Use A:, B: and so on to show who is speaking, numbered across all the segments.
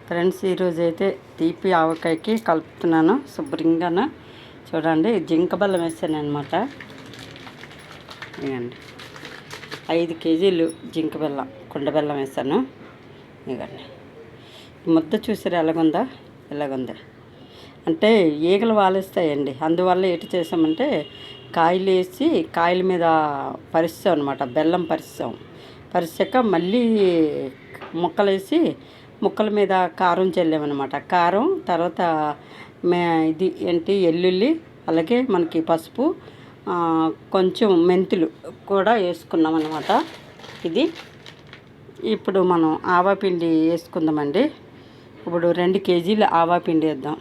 A: Friends, ఈరోజు అయితే తీపి ఆవకాయకి కలుపుతున్నాను శుభ్రంగా. చూడండి, జింక బెల్లం వేసాను అనమాట. ఇవ్వండి, 5 కేజీలు జింక బెల్లం, కుండ బెల్లం వేసాను. ఇవ్వండి, ముద్ద చూసారు ఎలాగుందా? ఎలాగుంది అంటే ఈగలు వాలేస్తాయండి. అందువల్ల ఏంటి చేసామంటే కాయలు వేసి కాయల మీద పరిస్తాం అనమాట. బెల్లం పరిచాక మళ్ళీ ముక్కలేసి ముక్కల మీద కారం చల్లామన్నమాట. కారం తర్వాత ఇది ఏంటి ఎల్లుల్లి, అలాగే మనకి పసుపు, కొంచెం మెంతులు కూడా వేసుకున్నాం అన్నమాట. ఇది ఇప్పుడు మనం ఆవాపిండి వేసుకుందామండి. ఇప్పుడు 2 కేజీలు ఆవాపిండి వేద్దాం.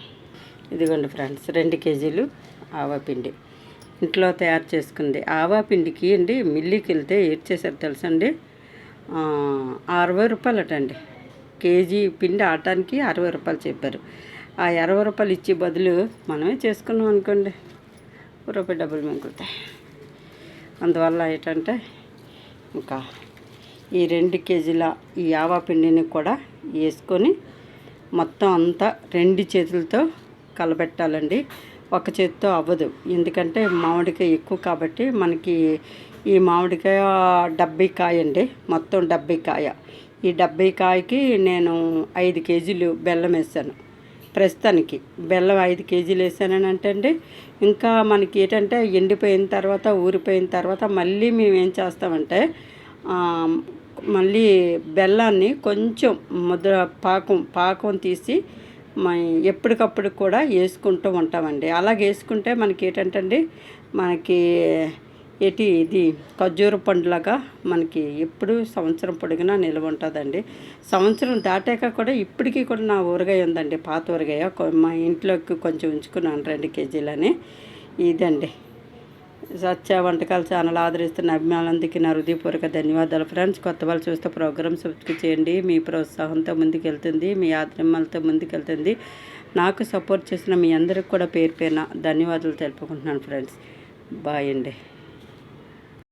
A: ఇదిగోండి ఫ్రెండ్స్, 2 కేజీలు ఆవాపిండి ఇంట్లో తయారు చేసుకుంది. ఆవాపిండికి అండి మిల్లికి వెళ్తే ఏం చేశారు తెలుసండి, 60 రూపాయలు అటండి. కేజీ పిండి ఆటానికి 60 రూపాయలు చెప్పారు. ఆ 60 రూపాయలు ఇచ్చే బదులు మనమే చేసుకున్నాం అనుకోండి, రూపాయి డబ్బులు మిగులుతాయి. అందువల్ల ఏంటంటే ఇంకా ఈ 2 కేజీల ఈ ఆవాపిండిని కూడా వేసుకొని మొత్తం అంతా 2 చేతులతో కలబెట్టాలండి. ఒక చేతితో అవ్వదు, ఎందుకంటే మామిడికాయ ఎక్కువ కాబట్టి. మనకి ఈ మామిడికాయ 70 కాయ అండి, మొత్తం 70 కాయ. ఈ 70 కాయకి నేను 5 కేజీలు బెల్లం వేసాను. ప్రస్తుతానికి బెల్లం 5 కేజీలు వేసానని అంటే అండి, ఇంకా మనకి ఏంటంటే ఎండిపోయిన తర్వాత ఊరిపోయిన తర్వాత మళ్ళీ మేము ఏం చేస్తామంటే మళ్ళీ బెల్లాన్ని కొంచెం ముద్ర పాకం తీసి ఎప్పటికప్పుడు కూడా వేసుకుంటూ ఉంటామండి. అలాగే వేసుకుంటే మనకి ఏంటంటే అండి, మనకి ఇది ఖర్జూర పండులాగా మనకి ఎప్పుడు సంవత్సరం పొడిగినా నిల్వ ఉంటుందండి. సంవత్సరం దాటాక కూడా ఇప్పటికీ కూడా నా ఊరగాయ ఉందండి, పాత ఊరగాయ. మా ఇంట్లోకి కొంచెం ఉంచుకున్నాను 2 కేజీలని. ఇదండి సత్య వంటకాల ఛానల్ ఆదరిస్తున్న అభిమానులందరికీ నా హృదయపూర్వక ధన్యవాదాలు ఫ్రెండ్స్. కొత్త వాళ్ళు చూస్తే ప్రోగ్రామ్ సబ్స్క్రైబ్ చేయండి. మీ ప్రోత్సాహంతో ముందుకెళ్తుంది, మీ ఆత్మీయతతో ముందుకెళ్తుంది. నాకు సపోర్ట్ చేసిన మీ అందరికి కూడా పేరు పేరున ధన్యవాదాలు తెలుపుకుంటున్నాను ఫ్రెండ్స్. బాయ్ అండి.